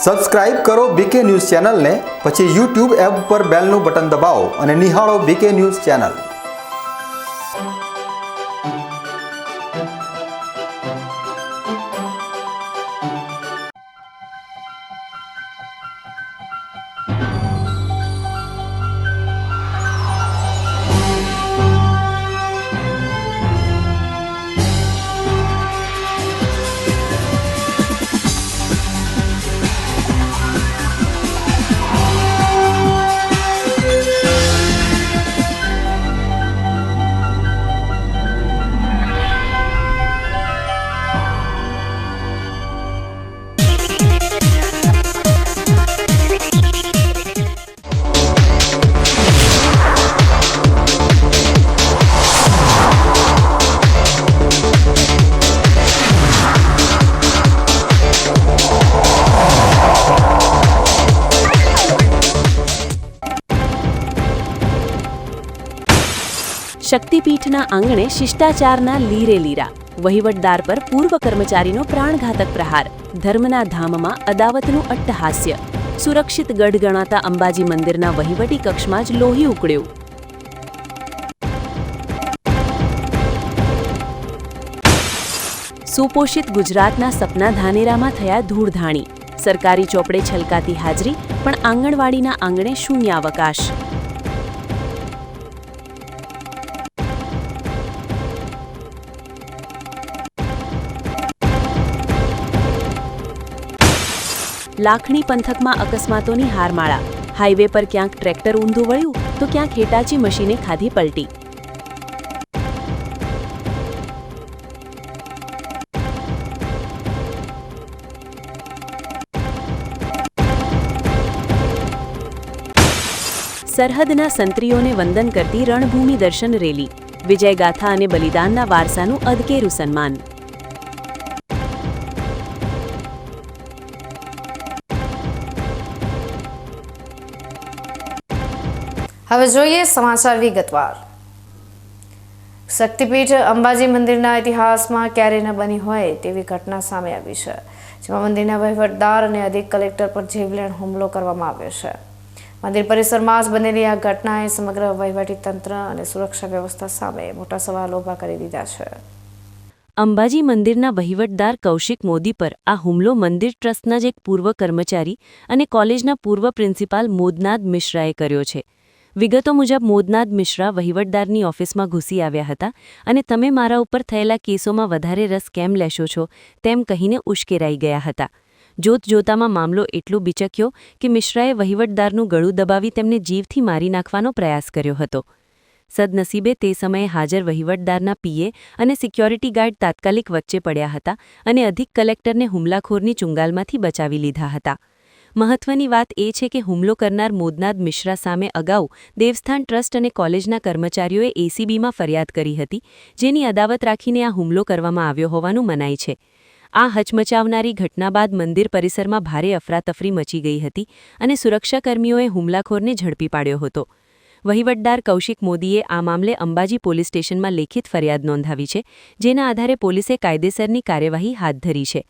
Subscribe કરો બીકે news ચેનલને, પછી YouTube એપ પર બેલનું બટન દબાવો અને નિહાળો બીકે ન્યૂઝ ચેનલ। શક્તિપીઠના આંગણે શિષ્ટાચારના લીરે લીરા, વહીવટદાર પર પૂર્વ કર્મચારીનો પ્રાણઘાતક પ્રહાર, ધર્મના ધામમાં અદાવતનું અટ્ટહાસ્ય, સુરક્ષિત ગઢ ગણાતા અંબાજી મંદિરના વહીવટી કક્ષમાં જ લોહી ઉકળ્યું। સુપોષિત ગુજરાતના સપના ધાનેરામાં થયા ધૂળધાણી, સરકારી ચોપડે છલકાતી હાજરી, પણ આંગણવાડીના આંગણે શૂન્યાવકાશ। લાખણી પંથકમાં અકસ્માતોની હારમાળા, હાઈવે પર ક્યાંક ટ્રેક્ટર ઊંધું વળ્યું તો ક્યાંક હેટાચી મશીને ખાધી પલટી। સરહદના સંત્રીઓને વંદન કરતી રણભૂમિ દર્શન રેલી, વિજયગાથા અને બલિદાનના વારસાનું અધકેરું સન્માન। હવે જોઈએ સમાચાર વિગતવાર। શક્તિપીઠ અંબાજી મંદિરના ઇતિહાસમાં ક્યારેય ન બની હોય તેવી ઘટના સામે આવી છે, જેમાં મંદિરના વહીવટદાર અને અધિક કલેક્ટર પર જીવલેણ હુમલો કરવામાં આવ્યો છે। મંદિર પરિસરમાં જ બનેલી આ ઘટનાએ સમગ્ર વહીવટી તંત્ર અને સુરક્ષા વ્યવસ્થા સામે મોટા સવાલ ઊભા કરી દીધા છે। અંબાજી મંદિરના વહીવટદાર કૌશિક મોદી પર આ હુમલો મંદિર ટ્રસ્ટના જ એક પૂર્વ કર્મચારી અને કોલેજના પૂર્વ પ્રિન્સિપાલ મોદનાદ મિશ્રાએ કર્યો છે। વિગતો મુજબ મોદનાદ મિશ્રા વહીવટદારની ઓફિસમાં ઘૂસી આવ્યા હતા અને તમે મારા ઉપર થયેલા કેસોમાં વધારે રસ કેમ લેશો છો તેમ કહીને ઉશ્કેરાઈ ગયા હતા। જોતજોતામાં મામલો એટલો બિચક્યો કે મિશ્રાએ વહીવટદારનું ગળું દબાવી તેમને જીવથી મારી નાખવાનો પ્રયાસ કર્યો હતો। સદનસીબે તે સમયે હાજર વહીવટદારના પીએ અને સિક્યોરિટી ગાર્ડ તાત્કાલિક વચ્ચે પડ્યા હતા અને અધિક કલેક્ટરને હુમલાખોરની ચુંગાલમાંથી બચાવી લીધા હતા। મહત્વની વાત એ છે કે હુમલો કરનાર મોદનાદ મિશ્રા સામે અગાઉ દેવસ્થાન ટ્રસ્ટ અને કોલેજના કર્મચારીઓએ એસીબીમાં ફરિયાદ કરી હતી, જેની અદાવત રાખીને આ હુમલો કરવામાં આવ્યો હોવાનું મનાય છે। આ હચમચાવનારી ઘટના બાદ મંદિર પરિસરમાં ભારે અફરાતફરી મચી ગઈ હતી અને સુરક્ષાકર્મીઓએ હુમલાખોરને ઝડપી પાડ્યો હતો। વહીવટદાર કૌશિક મોદીએ આ મામલે અંબાજી પોલીસ સ્ટેશનમાં લેખિત ફરિયાદ નોંધાવી છે, જેના આધારે પોલીસે કાયદેસરની કાર્યવાહી હાથ ધરી છે।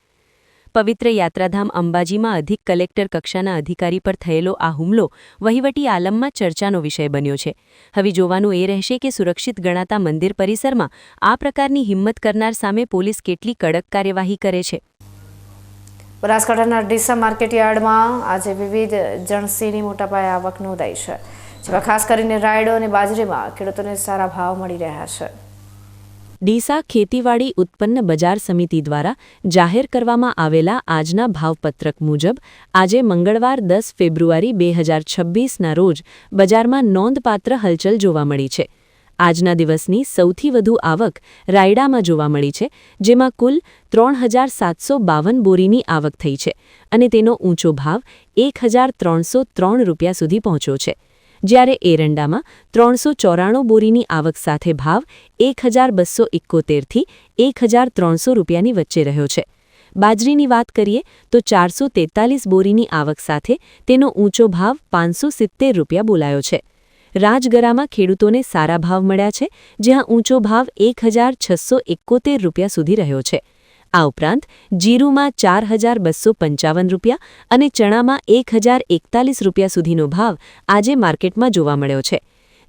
પવિત્ર યાત્રાધામ અંબાજીમાં અધિક કલેક્ટર કક્ષાના અધિકારી પર થયેલો આ હુમલો વહીવટી આલમમાં ચર્ચાનો વિષય બન્યો છે। હવે જોવાનું એ રહેશે કે સુરક્ષિત ગણાતા મંદિર પરિસરમાં આ પ્રકારની હિંમત કરનાર સામે પોલીસ કેટલી કડક કાર્યવાહી કરે છે। બનાસકાંઠાના ડીસા માર્કેટયાર્ડમાં આજે વિવિધ જણસીની મોટા પાયે આવક નોંધાઈ છે, જેમાં ખાસ કરીને રાયડો અને બાજરીમાં ખેડૂતોને સારા ભાવ મળી રહ્યા છે। ડીસા ખેતીવાડી ઉત્પન્ન બજાર સમિતિ દ્વારા જાહેર કરવામાં આવેલા આજના ભાવપત્રક મુજબ આજે મંગળવાર 10 ફેબ્રુઆરી 2026ના રોજ બજારમાં નોંધપાત્ર હલચલ જોવા મળી છે। આજના દિવસની સૌથી વધુ આવક રાયડામાં જોવા મળી છે, જેમાં કુલ 3752 બોરીની આવક થઈ છે અને તેનો ઊંચો ભાવ 1303 રૂપિયા સુધી પહોંચ્યો છે। જ્યારે એરંડામાં 394 બોરીની આવક સાથે ભાવ 1271 થી 1300 રૂપિયાની વચ્ચે રહ્યો છે। બાજરીની વાત કરીએ તો 443 બોરીની આવક સાથે તેનો ઊંચો ભાવ 570 રૂપિયા બોલાયો છે। રાજગરામાં ખેડૂતોને સારા ભાવ મળ્યા છે, જ્યાં ઊંચો ભાવ 1671 રૂપિયા સુધી રહ્યો છે। આ ઉપરાંત જીરુમાં 4,255 રૂપિયા અને ચણામાં 1,041 રૂપિયા સુધીનો ભાવ આજે માર્કેટમાં જોવા મળ્યો છે.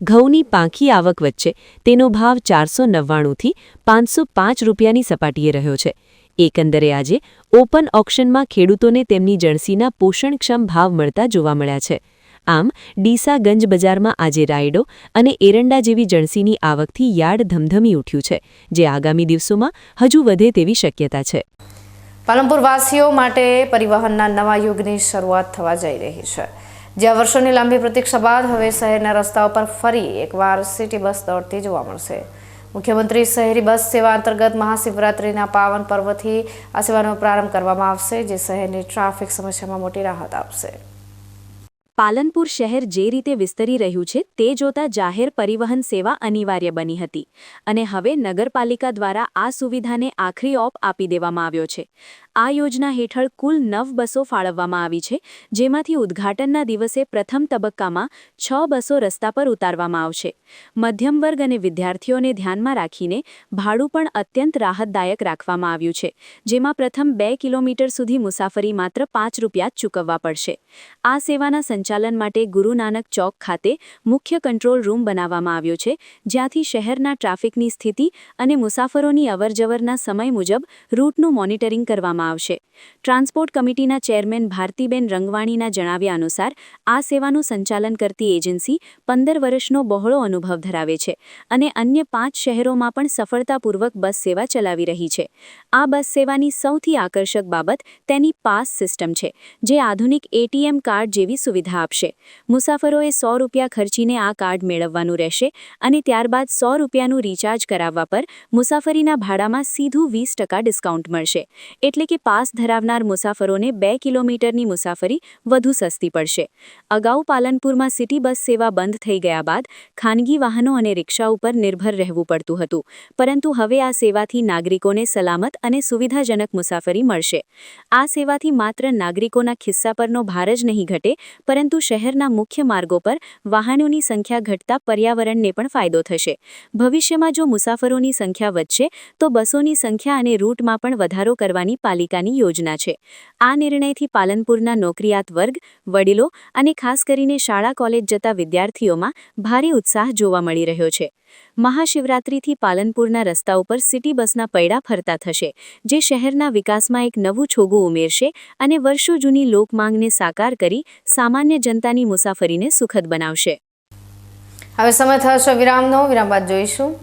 ઘઉંની પાંખી આવક વચ્ચે તેનો ભાવ 499થી 505 રૂપિયાની સપાટીએ રહ્યો છે. એકંદરે આજે ઓપન ઓક્શનમાં ખેડૂતોને તેમની જણસીના પોષણક્ષમ ભાવ મળતા જોવા મળ્યા છે. આમ ડીસા ગંજ બજારમાં આજે રાયડો અને એરંડા જેવી જણસીની આવકથી યાર્ડ ધમધમી ઉઠ્યું છે, જે આગામી દિવસોમાં હજુ વધે તેવી શક્યતા છે. પાલનપુર વાસીઓ માટે પરિવહનના નવા યુગની શરૂઆત થવા જઈ રહી છે. જ્યાં વર્ષોની લાંબી પ્રતીક્ષા બાદ હવે શહેરના રસ્તાઓ પર ફરી એકવાર સિટી બસ દોડતી જોવા મળશે. મુખ્યમંત્રી શહેરી બસ સેવા અંતર્ગત મહાશિવરાત્રિના પાવન પર્વથી આ સેવાનો પ્રારંભ કરવામાં આવશે, જે શહેરની ટ્રાફિક સમસ્યામાં મોટી રાહત આપશે. પાલનપુર શહેર જે રીતે વિસ્તરી રહ્યું છે તે જોતા જાહેર પરિવહન સેવા અનિવાર્ય બની હતી અને હવે નગરપાલિકા દ્વારા આ સુવિધાને આખરી ઓપ આપી દેવામાં આવ્યો છે. આ યોજના હેઠળ કુલ 9 બસો ફાળવવામાં આવી છે, જેમાંથી ઉદ્ઘાટનના દિવસે પ્રથમ તબક્કામાં 6 બસો રસ્તા પર ઉતારવામાં આવશે. મધ્યમ વર્ગ અને વિદ્યાર્થીઓને ધ્યાનમાં રાખીને ભાડું પણ અત્યંત રાહતદાયક રાખવામાં આવ્યું છે, જેમાં પ્રથમ 2 કિલોમીટર સુધી મુસાફરી માત્ર 5 રૂપિયા જ ચૂકવવા પડશે. આ સેવાના સંચાલન માટે ગુરુ નાનક ચોક ખાતે મુખ્ય કંટ્રોલ રૂમ બનાવવામાં આવ્યો છે, જ્યાંથી શહેરના ટ્રાફિકની સ્થિતિ અને મુસાફરોની અવરજવરના સમય મુજબ રૂટનું મોનિટરિંગ કરવામાં આવશે. ટ્રાન્સપોર્ટ કમિટીના ચેરમેન ભારતીબેન રંગવાણીના જણાવ્યા અનુસાર આ સેવાનું સંચાલન કરતી એજન્સી 15 વર્ષનો બહોળો અનુભવ ધરાવે છે અને અન્ય 5 શહેરોમાં પણ સફળતાપૂર્વક બસ સેવા ચલાવી રહી છે. આ બસ સેવાની સૌથી આકર્ષક બાબત તેની પાસ સિસ્ટમ છે, જે આધુનિક એટીએમ કાર્ડ જેવી સુવિધા આપશે. મુસાફરોએ 100 રૂપિયા ખર્ચીને આ કાર્ડ મેળવવાનું રહેશે અને ત્યારબાદ 100 રૂપિયાનું રિચાર્જ કરાવવા પર મુસાફરીના ભાડામાં સીધું 20% ડિસ્કાઉન્ટ મળશે. એટલે કે પાસ ધરાવનાર મુસાફરોને 2 કિલોમીટરની મુસાફરી વધુ સસ્તી પડશે. અગાઉ પાલનપુરમાં સિટી બસ સેવા બંધ થઈ ગયા બાદ ખાનગી વાહનો અને રિક્ષા ઉપર નિર્ભર રહેવું પડતું હતું, પરંતુ હવે આ સેવાથી નાગરિકોને સલામત અને સુવિધાજનક મુસાફરી મળશે. આ સેવાથી માત્ર નાગરિકોના ખિસ્સા પરનો ભાર જ નહીં ઘટે, પરંતુ શહેરના મુખ્ય માર્ગો પર વાહનોની સંખ્યા ઘટતા પર્યાવરણને પણ ફાયદો થશે. ભવિષ્યમાં જો મુસાફરોની સંખ્યા વધશે તો બસોની સંખ્યા અને રૂટમાં પણ વધારો કરવાની પાલિકાની યોજના છે. આ નિર્ણયથી પાલનપુરના નોકરિયાત વર્ગ, વડીલો અને ખાસ કરીને શાળા કોલેજ જતા વિદ્યાર્થીઓમાં ભારે ઉત્સાહ જોવા મળી રહ્યો છે. મહાશિવરાત્રિથી પાલનપુરના રસ્તાઓ પર સિટી બસના પૈડા ફરતા થશે, જે શહેરના વિકાસમાં એક નવું છોગું ઉમેરશે અને વર્ષો જૂની લોકમાંગને સાકાર કરી સામાન્ય જનતાની મુસાફરીને સુખદ બનાવશે. હવે સમય થશે વિરામનો. વિરામ બાદ જોઈશું.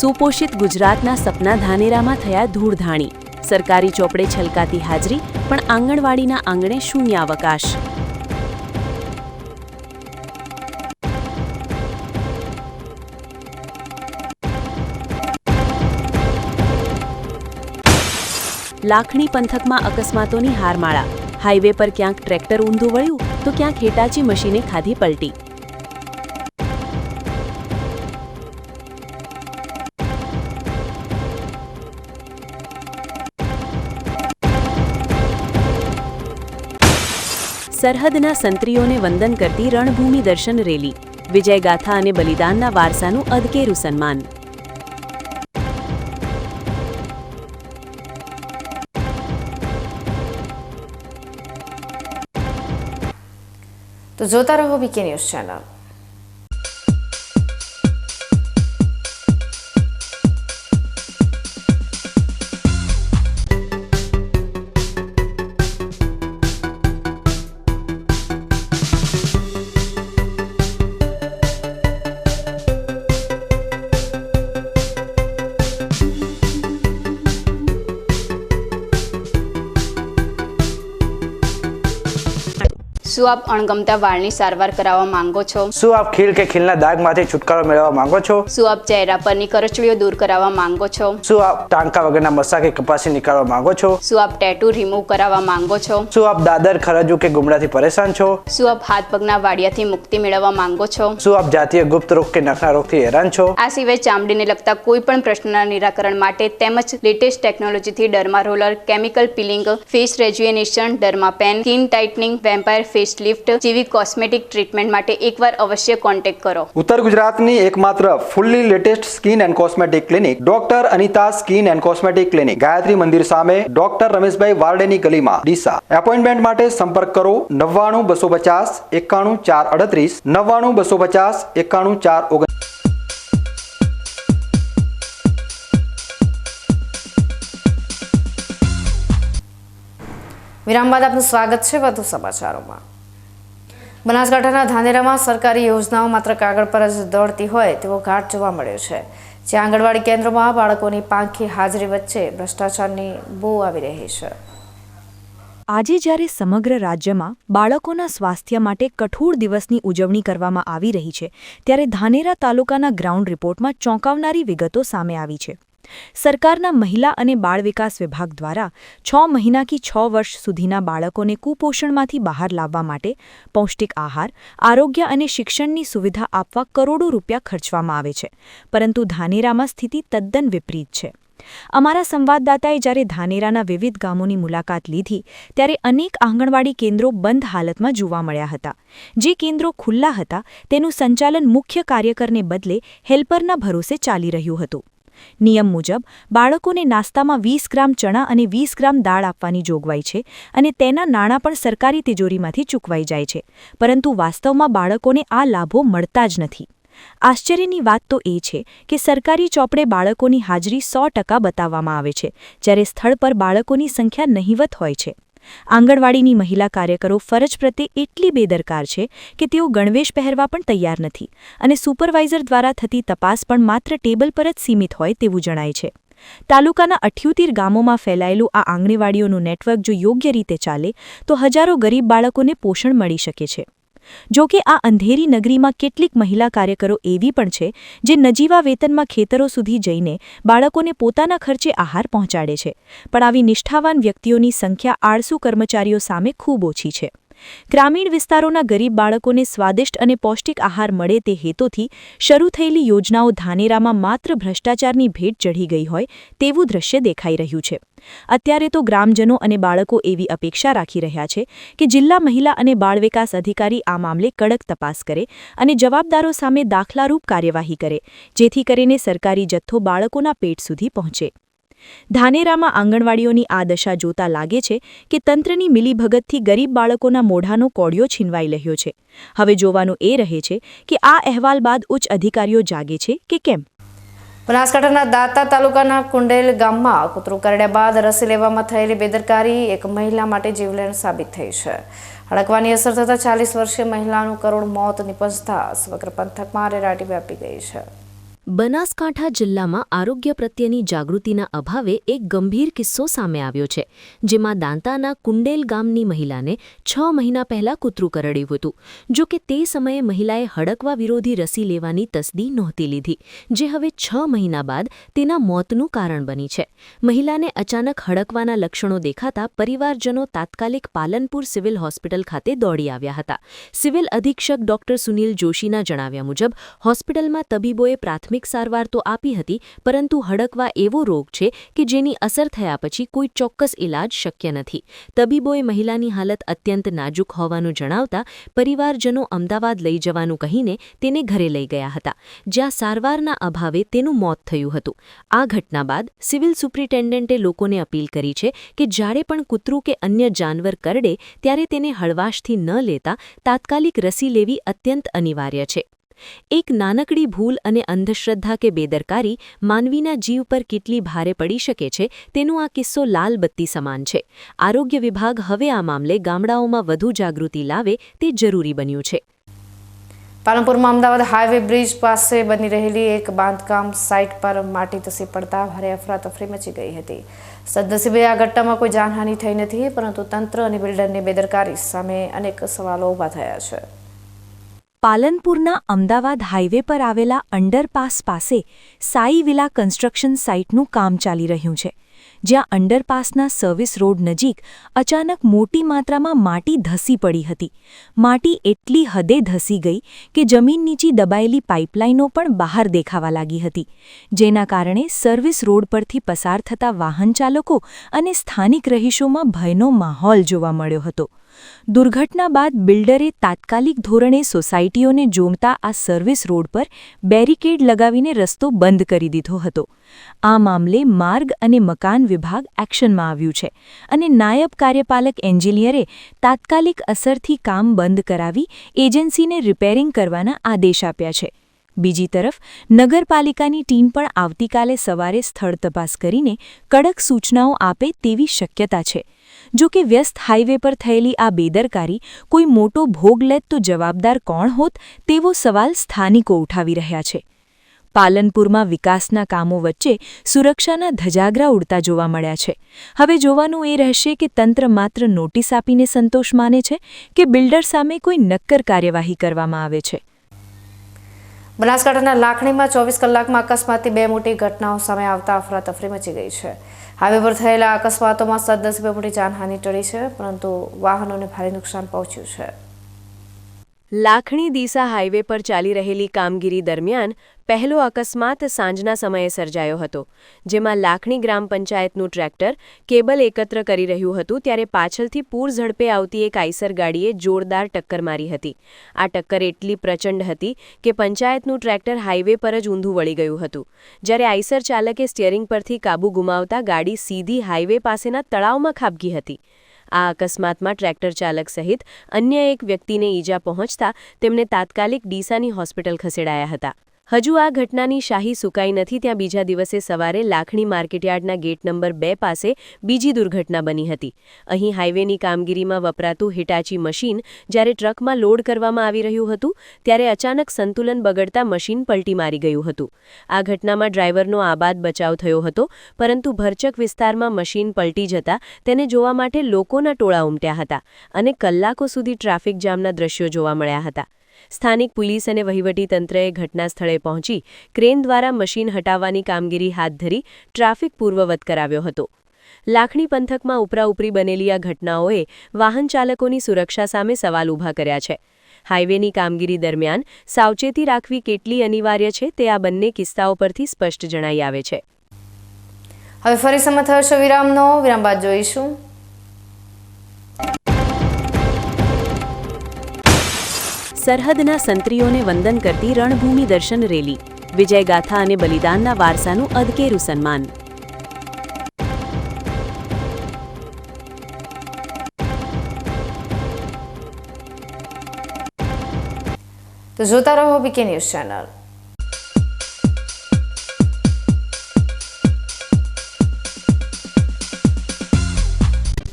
સુપોષિત ગુજરાતના સપના ધાનેરામાં થયા ધૂળધાણી. સરકારી ચોપડે છલકાતી હાજરી, પણ આંગણવાડીના આંગણે શૂન્ય અવકાશ. લાખણી પંથકમાં અકસ્માતોની હારમાળા. હાઈવે પર ક્યાંક ટ્રેક્ટર ઊંધું વળ્યું તો ક્યાંક હિટાચી મશીને ખાધી પલટી. સરહદના સંત્રીઓને વંદન કરતી રણભૂમિ દર્શન રેલી. વિજયગાથા અને બલિદાનના વારસાનું અધકેરું સન્માન. તો જોતા રહો બીકે ન્યૂઝ ચેનલ. શું આપ અણગમતા વાળની સારવાર કરાવવા માંગો છો? શું આપ ખીલ કે ખીલના દાગમાંથી છુટકારો મેળવવા માંગો છો? શું આપ ચહેરા પરની કરચલીઓ દૂર કરાવવા માંગો છો? શું આપ ટાંકા વગરના મસા કે કપાસી નીકાળવા માંગો છો? શું આપ ટેટુ રિમૂવ કરાવવા માંગો છો? શું આપ દાદર, ખરજુ કે ગુમડાથી પરેશાન છો? શું આપ હાથ પગના વાડિયાથી મુક્તિ મેળવવા માંગો છો? શું આપ જાતીય ગુપ્ત રોગ કે નખના રોગથી હેરાન છો? આ સિવાય ચામડીને લગતા કોઈ પણ પ્રશ્નના નિરાકરણ માટે તેમજ લેટેસ્ટ ટેકનોલોજીથી derma roller, chemical peeling, face rejuvenation, derma pen, skin tightening, vampire face facelift જેવી કોસ્મેટિક ટ્રીટમેન્ટ માટે એકવાર અવશ્ય કોન્ટેક્ટ કરો. ઉત્તર ગુજરાતની એકમાત્ર fully latest skin and cosmetic clinic doctor Anita skin and cosmetic clinic, Gayatri મંદિર સામે, ડોક્ટર રમેશભાઈ વારડેની ગલીમાં, ડીસા. એપોઇન્ટમેન્ટ માટે સંપર્ક કરો 99 250 91 438 99 250 91 439. વિરામ બાદ આપનું સ્વાગત છે વધુ સમાચારોમાં. બનાસકાંઠાના ધાનેરામાં સરકારી યોજનાઓ માત્ર કાગળ પર જ દોડતી હોય તેવો ઘાટ જોવા મળ્યો છે, જ્યાં આંગણવાડી કેન્દ્રોમાં બાળકોની પાંખી હાજરી વચ્ચે ભ્રષ્ટાચારની બૂ આવી રહી છે. આજે જ્યારે સમગ્ર રાજ્યમાં બાળકોના સ્વાસ્થ્ય માટે કઠોળ દિવસની ઉજવણી કરવામાં આવી રહી છે, ત્યારે ધાનેરા તાલુકાના ગ્રાઉન્ડ રિપોર્ટમાં ચોંકાવનારી વિગતો સામે આવી છે. સરકારના મહિલા અને બાળ વિકાસ વિભાગ દ્વારા 6 મહિનાથી 6 વર્ષ સુધીના બાળકોને કુપોષણમાંથી બહાર લાવવા માટે પૌષ્ટિક આહાર, આરોગ્ય અને શિક્ષણની સુવિધા આપવા કરોડો રૂપિયા ખર્ચવામાં આવે છે, પરંતુ ધાનેરામાં સ્થિતિ તદ્દન વિપરીત છે. અમારા સંવાદદાતાએ જ્યારે ધાનેરાના વિવિધ ગામોની મુલાકાત લીધી ત્યારે અનેક આંગણવાડી કેન્દ્રો બંધ હાલતમાં જોવા મળ્યા હતા. જે કેન્દ્રો ખુલ્લા હતા તેનું સંચાલન મુખ્ય કાર્યકરને બદલે હેલ્પરના ભરોસે ચાલી રહ્યું હતું. નિયમ મુજબ બાળકોને નાસ્તામાં 20 ગ્રામ ચણા અને 20 ગ્રામ દાળ આપવાની જોગવાઈ છે અને તેના નાણાં પણ સરકારી તિજોરીમાંથી ચૂકવાઈ જાય છે, પરંતુ વાસ્તવમાં બાળકોને આ લાભો મળતા જ નથી. આશ્ચર્યની વાત તો એ છે કે સરકારી ચોપડે બાળકોની હાજરી 100% બતાવવામાં આવે છે, જ્યારે સ્થળ પર બાળકોની સંખ્યા નહિવત હોય છે. આંગણવાડીની મહિલા કાર્યકરો ફરજ પ્રત્યે એટલી બેદરકાર છે કે તેઓ ગણવેશ પહેરવા પણ તૈયાર નથી અને સુપરવાઇઝર દ્વારા થતી તપાસ પણ માત્ર ટેબલ પર જ સીમિત હોય તેવું જણાય છે. તાલુકાના 78 ગામોમાં ફેલાયેલું આ આંગણવાડીઓનું નેટવર્ક જો યોગ્ય રીતે ચાલે તો હજારો ગરીબ બાળકોને પોષણ મળી શકે છે. જો કે આ અંધેરી નગરીમાં કેટલીક મહિલા કાર્યકરો એવી પણ છે જે નજીવા વેતનમાં ખેતરો સુધી જઈને બાળકોને પોતાના ખર્ચે આહાર પહોંચાડે છે, પણ આવી નિષ્ઠાવાન વ્યક્તિઓની સંખ્યા આળસુ કર્મચારીઓ સામે ખૂબ ઓછી છે. ગ્રામીણ વિસ્તારોના ગરીબ બાળકોને સ્વાદિષ્ટ અને પૌષ્ટિક આહાર મળે તે હેતુથી શરૂ થયેલી યોજનાઓ ધાનેરામાં માત્ર ભ્રષ્ટાચારની ભેટ ચઢી ગઈ હોય તેવું દ્રશ્ય દેખાઈ રહ્યું છે. અત્યારે તો ગ્રામજનો અને બાળકો એવી અપેક્ષા રાખી રહ્યા છે કે જિલ્લા મહિલા અને બાળ વિકાસ અધિકારી આ મામલે કડક તપાસ કરે અને જવાબદારો સામે દાખલારૂપ કાર્યવાહી કરે, જેથી કરીને સરકારી જથ્થો બાળકોના પેટ સુધી પહોંચે. ધાનેરામાં આંગણવાડીઓની આ દશા જોતા લાગે છે કે તંત્રની મિલીભગતથી ગરીબ બાળકોના મોઢાનો કોડિયો છીનવાઈ રહ્યો છે. હવે જોવાનું એ રહે છે કે આ અહેવાલ બાદ ઉચ્ચ અધિકારીઓ જાગે છે કે કેમ. બનાસકાંઠાના દાંતા તાલુકાના કુંડેલ ગામમાં કૂતરું કરડ્યા બાદ રસી લેવામાં થયેલી બેદરકારી એક મહિલા માટે જીવલેણ સાબિત થઈ છે. હડકવાની અસર થતાં 40 વર્ષીય મહિલાનું કરુણ મોત નિપજતા સમગ્ર પંથકમાં રેરાટી વ્યાપી ગઈ છે. બનાસકાંઠા જિલ્લામાં આરોગ્ય પ્રત્યેની જાગૃતિના અભાવે એક ગંભીર કિસ્સો સામે આવ્યો છે, જેમાં દાંતાના કુંડેલ ગામની મહિલાને 6 મહિના પહેલા કૂતરું કરડ્યું હતું. જો કે તે સમયે મહિલાએ હડકવા વિરોધી રસી લેવાની તસદી નહોતી લીધી, જે હવે 6 મહિના બાદ તેના મોતનું કારણ બની છે. મહિલાને અચાનક હડકવાના લક્ષણો દેખાતા પરિવારજનો તાત્કાલિક પાલનપુર સિવિલ હોસ્પિટલ ખાતે દોડી આવ્યા હતા. સિવિલ અધિક્ષક ડોક્ટર સુનિલ જોશીના જણાવ્યા મુજબ હોસ્પિટલમાં તબીબોએ પ્રાથમિક સારવાર તો આપી હતી, પરંતુ હડકવા એવો રોગ છે કે જેની અસર થયા પછી કોઈ ચોક્કસ ઇલાજ શક્ય નથી. તબીબોએ મહિલાની હાલત અત્યંત નાજુક હોવાનું જણાવતા પરિવારજનો અમદાવાદ લઈ જવાનું કહીને તેને ઘરે લઈ ગયા હતા, જ્યાં સારવારના અભાવે તેનું મોત થયું હતું. આ ઘટના બાદ સિવિલ સુપ્રિન્ટેન્ડન્ટે લોકોને અપીલ કરી છે કે જ્યારે પણ કૂતરું કે અન્ય જાનવર કરડે ત્યારે તેને હળવાશથી ન લેતા તાત્કાલિક રસી લેવી અત્યંત અનિવાર્ય છે. એક નાનકડી ભૂલ અને અંધશ્રદ્ધા કે બેદરકારી માનવીના જીવ પર કેટલી ભારે પડી શકે છે તેનું આ કિસ્સો લાલ બત્તી સમાન છે. આરોગ્ય વિભાગ હવે આ મામલે ગામડાઓમાં વધુ જાગૃતિ લાવે તે જરૂરી બન્યું છે. પાલનપુરમાં અમદાવાદ હાઈવે બ્રિજ પાસે બની રહેલી એક બાંધકામ સાઇટ પર માટી ધસી પડતા ભારે અફરાતફરી મચી ગઈ હતી. સદનસીબે આ ઘટનામાં કોઈ જાનહાનિ થઈ નથી, પરંતુ તંત્ર અને બિલ્ડરની બેદરકારી સામે અનેક સવાલો ઊભા થયા છે. પાલનપુરના અમદાવાદ હાઈવે પર આવેલા અંડરપાસ પાસે સાઈ વિલા કન્સ્ટ્રક્શન સાઇટનું કામ ચાલી રહ્યું છે, જ્યાં અંડરપાસના સર્વિસ રોડ નજીક અચાનક મોટી માત્રામાં માટી ધસી પડી હતી. માટી એટલી હદે ધસી ગઈ કે જમીન નીચે દબાયેલી પાઇપલાઇનો પણ બહાર દેખાવા લાગી હતી, જેના કારણે સર્વિસ રોડ પરથી પસાર થતા વાહન ચાલકો અને સ્થાનિક રહીશોમાં ભયનો માહોલ જોવા મળ્યો હતો. દુર્ઘટના બાદ બિલ્ડરે તાત્કાલિક ધોરણે સોસાયટીઓને જોમતા આ સર્વિસ રોડ પર બેરિકેડ લગાવીને રસ્તો બંધ કરી દીધો હતો. આ મામલે માર્ગ અને મકાન વિભાગ એક્શનમાં આવ્યું છે અને નાયબ કાર્યપાલક એન્જિનિયરે તાત્કાલિક અસરથી કામ બંધ કરાવી એજન્સીને રિપેરિંગ કરવાના આદેશ આપ્યા છે. બીજી તરફ નગરપાલિકાની ટીમ પણ આવતીકાલે સવારે સ્થળ તપાસ કરીને કડક સૂચનાઓ આપે તેવી શક્યતા છે. જો કે વ્યસ્ત હાઇવે પર થયેલી આ બેદરકારી કોઈ મોટો ભોગ લેત તો જવાબદાર કોણ હોત તેવો સવાલ સ્થાનિકો ઉઠાવી રહ્યા છે. પાલનપુરમાં વિકાસના કામો વચ્ચે સુરક્ષાના ધજાગરા ઉડતા જોવા મળ્યા છે. હવે જોવાનું એ રહેશે કે તંત્ર માત્ર નોટિસ આપીને સંતોષ માને છે કે બિલ્ડર સામે કોઈ નક્કર કાર્યવાહી કરવામાં આવે છે. બનાસકાંઠાના લાખણીમાં 24 કલાકમાં અકસ્માતથી 2 મોટી ઘટનાઓ સામે આવતા અફરાતફરી મચી ગઈ છે. હાઈવે પર થયેલા અકસ્માતોમાં સદનસીબે મોટી જાનહાનિ ટળી છે, પરંતુ વાહનોને ભારે નુકસાન પહોંચ્યું છે. લાખણી ડીસા હાઈવે પર ચાલી રહેલી કામગીરી દરમિયાન પહેલો અકસ્માત સાંજના સમયે સર્જાયો હતો, જેમાં લાખણી ગ્રામ પંચાયતનું ટ્રેક્ટર કેબલ એકત્ર કરી રહ્યું હતું ત્યારે પાછળથી પૂર ઝડપે આવતી એક આઈસર ગાડીએ જોરદાર ટક્કર મારી હતી. આ ટક્કર એટલી પ્રચંડ હતી કે પંચાયતનું ટ્રેક્ટર હાઈવે પર જ ઊંધું વળી ગયું હતું, જ્યારે આઈસર ચાલકે સ્ટિયરિંગ પરથી કાબુ ગુમાવતા ગાડી સીધી હાઈવે પાસેના તળાવમાં ખાબકી હતી. આ અકસ્માતમાં ટ્રેક્ટર ચાલક સહિત અન્ય એક વ્યક્તિને ઈજા પહોંચતા તેમને તાત્કાલિક ડીસાની હોસ્પિટલ ખસેડાયા હતા. હજુ આ ઘટનાની શાહી સુકાઈ નથી ત્યાં બીજા દિવસે સવારે લાખણી માર્કેટયાર્ડના ગેટ નંબર 2 પાસે બીજી દુર્ઘટના બની હતી. અહીં હાઈવેની કામગીરીમાં વપરાતું હિટાચી મશીન જ્યારે ટ્રકમાં લોડ કરવામાં આવી રહ્યું હતું ત્યારે અચાનક સંતુલન બગડતા મશીન પલટી મારી ગયું હતું. આ ઘટનામાં ડ્રાઈવરનો આબાદ બચાવ થયો હતો, પરંતુ ભરચક વિસ્તારમાં મશીન પલટી જતા તેને જોવા માટે લોકોના ટોળા ઉમટ્યા હતા અને કલાકો સુધી ટ્રાફિક જામના દ્રશ્યો જોવા મળ્યા હતા. સ્થાનિક પોલીસ અને વહીવટીતંત્રએ ઘટના સ્થળે પહોંચી ક્રેન દ્વારા મશીન હટાવવાની કામગીરી હાથ ધરી ટ્રાફિક પૂર્વવત કરાવ્યો હતો. લાખણી પંથકમાં ઉપરાઉપરી બનેલી આ ઘટનાઓએ વાહન ચાલકોની સુરક્ષા સામે સવાલ ઊભા કર્યા છે. હાઈવેની કામગીરી દરમિયાન સાવચેતી રાખવી કેટલી અનિવાર્ય છે તે આ બંને કિસ્સાઓ પરથી સ્પષ્ટ જણાઈ આવે છે. હવે ફરી સમય થયો છે વિરામનો. વિરામ બાદ જોઈશું સરહદના સંત્રીઓને વંદન કરતી રણભૂમિ દર્શન રેલી, વિજયગાથા અને બલિદાનના વારસાનું અદકેરું સન્માન. તો જોતા રહો બીકે ન્યૂઝ ચેનલ.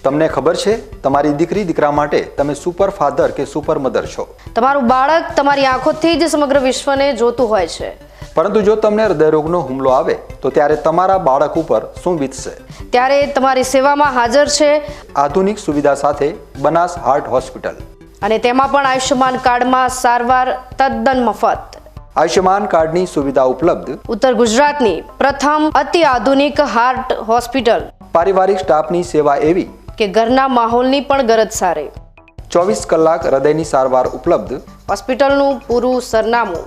તમને ખબર છે તમારી દીકરી દીકરા માટે તમે સુપર ફાધર કે સુપર મધર છો. તમારું બાળક તમારી આંખોથી જ સમગ્ર વિશ્વને જોતું હોય છે, પરંતુ જો તમને હૃદયરોગનો હુમલો આવે તો ત્યારે તમારા બાળક ઉપર શું વીતશે? ત્યારે તમારી સેવામાં હાજર છે આધુનિક સુવિધા સાથે બનાસ હાર્ટ હોસ્પિટલ, અને તેમાં પણ આયુષ્યમાન કાર્ડમાં સારવાર તદ્દન મફત. આયુષ્યમાન કાર્ડની સુવિધા ઉપલબ્ધ ઉત્તર ગુજરાતની પ્રથમ અતિ આધુનિક હાર્ટ હોસ્પિટલ. પારિવારિક સ્ટાફની સેવા એવી કે ઘરના માહોલની પણ ગરજ સારે. 24 કલાક હૃદયની સારવાર ઉપલબ્ધ. હોસ્પિટલનું પૂરું સરનામું.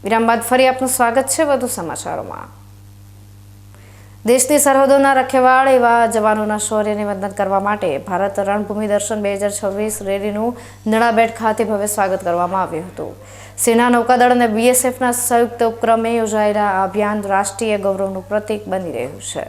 વિરામ બાદ ફરી આપનું સ્વાગત છે વધુ સમાચારોમાં. દેશની સરહદોના રખેવાળ એવા જવાનોના શૌર્યને વંદન કરવા માટે ભારત રણભૂમિ દર્શન 2026 રેલીનું નડાબેટ ખાતે ભવ્ય સ્વાગત કરવામાં આવ્યું હતું. સેના, નૌકાદળ અને બીએસએફના સંયુક્ત ઉપક્રમે યોજાયેલા આ અભિયાન રાષ્ટ્રીય ગૌરવનું પ્રતીક બની રહ્યું છે.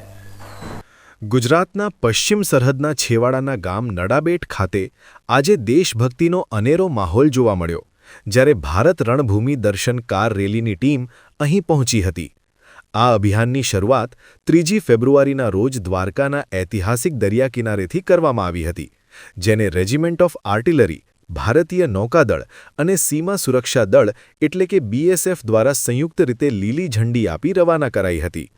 ગુજરાતના પશ્ચિમ સરહદના છેવાડાના ગામ નડાબેટ ખાતે આજે દેશભક્તિનો અનેરો માહોલ જોવા મળ્યો. જ્યારે ભારત રણભૂમિ દર્શન કાર રેલીની ટીમ અહીં પહોંચી હતી. આ અભિયાનની શરૂઆત 3 ફેબ્રુઆરીના રોજ દ્વારકાના ઐતિહાસિક દરિયા કિનારેથી કરવામાં આવી હતી, જેને રેજિમેન્ટ ઓફ આર્ટિલરી, ભારતીય નૌકાદળ અને સીમા સુરક્ષા દળ એટલે કે BSF દ્વારા સંયુક્ત રીતે લીલી ઝંડી આપી રવાના કરાઈ હતી.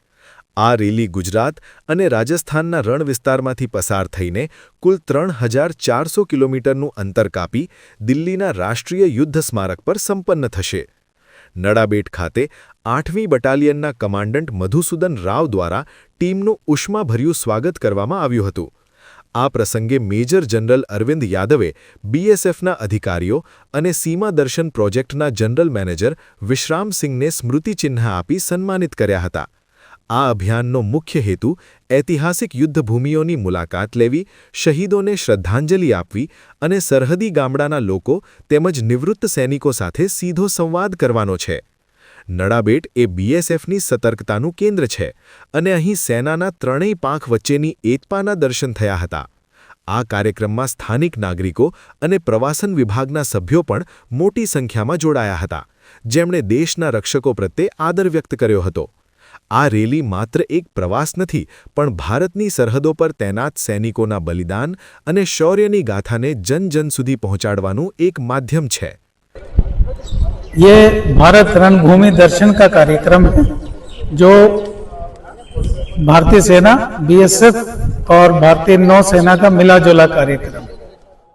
આ રેલી ગુજરાત અને રાજસ્થાનના રણ વિસ્તારમાંથી પસાર થઈને કુલ 3400 કિલોમીટરનું અંતર કાપી દિલ્હીના રાષ્ટ્રીય યુદ્ધ સ્મારક પર સંપન્ન થશે. નડાબેટ ખાતે 8મી બટાલિયનના કમાન્ડન્ટ મધુસૂદન રાવ દ્વારા ટીમનું ઉષ્માભર્યું સ્વાગત કરવામાં આવ્યું હતું. આ પ્રસંગે મેજર જનરલ અરવિંદ યાદવે BSFના અધિકારીઓ અને સીમા દર્શન પ્રોજેક્ટના જનરલ મેનેજર વિશ્રામસિંહને સ્મૃતિચિહ્ન આપી સન્માનિત કર્યા હતા. આ અભિયાનનો મુખ્ય હેતુ ઐતિહાસિક યુદ્ધભૂમિઓની મુલાકાત લેવી, શહીદોને શ્રદ્ધાંજલિ આપવી અને સરહદી ગામડાના લોકો તેમજ નિવૃત્ત સૈનિકો સાથે સીધો સંવાદ કરવાનો છે. નડાબેટ એ BSFની સતર્કતાનું કેન્દ્ર છે અને અહીં સેનાના ત્રણેય પાંખ વચ્ચેની એકતાના દર્શન થયા હતા. આ કાર્યક્રમમાં સ્થાનિક નાગરિકો અને પ્રવાસન વિભાગના સભ્યો પણ મોટી સંખ્યામાં જોડાયા હતા, જેમણે દેશના રક્ષકો પ્રત્યે આદર વ્યક્ત કર્યો હતો. આ રેલી માત્ર એક પ્રવાસ નથી, પણ ભારતની સરહદો પર તૈનાત સૈનિકોના બલિદાન અને શૌર્યની ગાથાને જન સુધી પહોંચાડવાનું એક માધ્યમ છે. ये भारत रणभूमि दर्शन का कार्यक्रम है जो भारतीय सेना, BSF और भारतीय नौसेना का मिला जुला कार्यक्रम.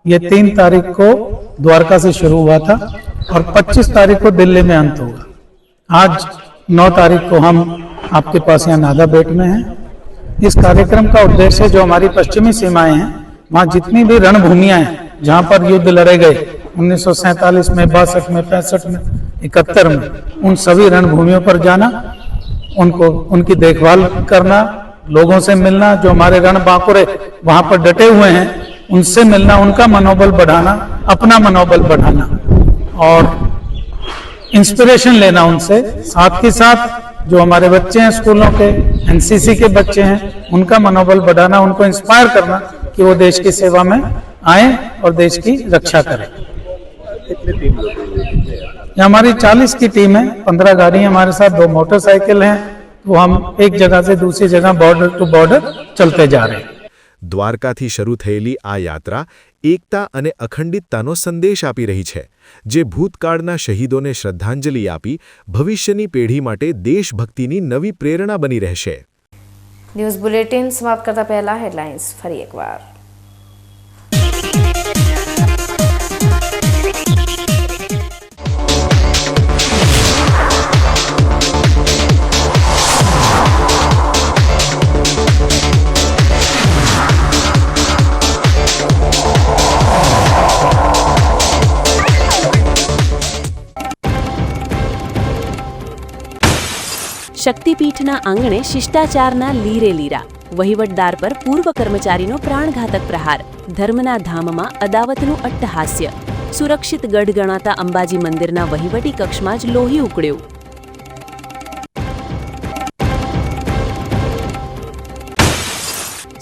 ये 3 तारीख को द्वारका से शुरू हुआ था और 25 तारीख को दिल्ली में अंत हुआ. आज 9 तारीख को हम आपके पास यहाँ नादाबेट में हैं. इस कार्यक्रम का उद्देश्य जो हमारी पश्चिमी सीमाएं हैं, वहाँ जितनी भी रणभूमियाँ हैं जहाँ पर युद्ध लड़े गए 1947 में, 62 में, 65 में, 71 में, उन सभी रणभूमियों पर जाना, उनकी देखभाल करना, लोगों से मिलना, जो हमारे रण बांकुरे वहाँ पर डटे हुए हैं उनसे मिलना, उनका मनोबल बढ़ाना, अपना मनोबल बढ़ाना और इंस्पिरेशन लेना उनसे. साथ ही साथ जो हमारे बच्चे हैं स्कूलों के, NCC के बच्चे हैं, उनका मनोबल बढ़ाना, उनको इंस्पायर करना कि वो देश की सेवा में आए और देश की रक्षा करें. ये हमारी 40 की टीम है, 15 गाड़ी हमारे साथ, 2 मोटरसाइकिल हैं. तो हम एक जगह से दूसरी जगह बॉर्डर टू बॉर्डर चलते जा रहे हैं. દ્વારકાથી શરૂ થયેલી આ યાત્રા એકતા અને અખંડિતતાનો સંદેશ આપી રહી છે, જે ભૂતકાળના શહીદોને શ્રદ્ધાંજલિ આપી ભવિષ્યની પેઢી માટે દેશભક્તિની નવી પ્રેરણા બની રહેશે. ન્યૂઝ બુલેટિન સમાપ્ત કરતા પહેલા હેડલાઇન્સ ફરી એકવાર. શક્તિપીઠના આંગણે શિષ્ટાચારના લીરે લીરા, વહીવટદાર પર પૂર્વ કર્મચારીનો પ્રાણઘાતક પ્રહાર, ધર્મના ધામમાં અદાવતનું અટ્ટહાસ્ય, સુરક્ષિત ગઢ ગણાતા અંબાજી મંદિરના વહીવટી કક્ષમાં જ લોહી ઉકળ્યું.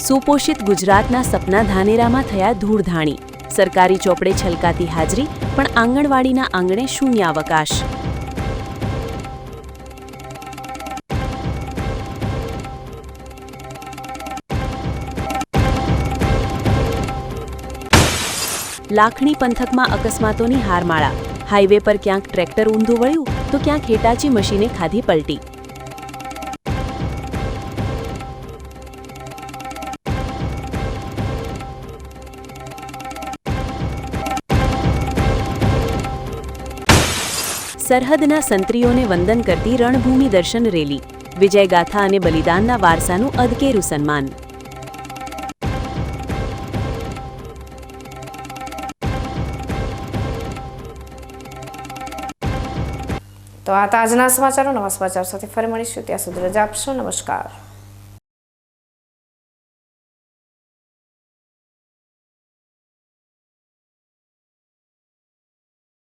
સુપોષિત ગુજરાતના સપના ધાનેરામાં થયા ધૂળધાણી, સરકારી ચોપડે છલકાતી હાજરી, પણ આંગણવાડીના આંગણે શૂન્યાવકાશ. લાખણી પંથકમાં અકસ્માતોની હારમાળા, હાઈવે પર ક્યાંક ટ્રેક્ટર ઊંધું વળ્યું તો ક્યાંક હેટાચી મશીને ખાધી પલટી. સરહદના સંત્રીઓને વંદન કરતી રણભૂમિ દર્શન રેલી, વિજયગાથા અને બલિદાનના વારસાનું અદકેરું સન્માન. તો આ તાજના સમાચારો, નવા સમાચાર સાથે ફરી મળીશું. ત્યાં સુધી રજા આપશો. નમસ્કાર.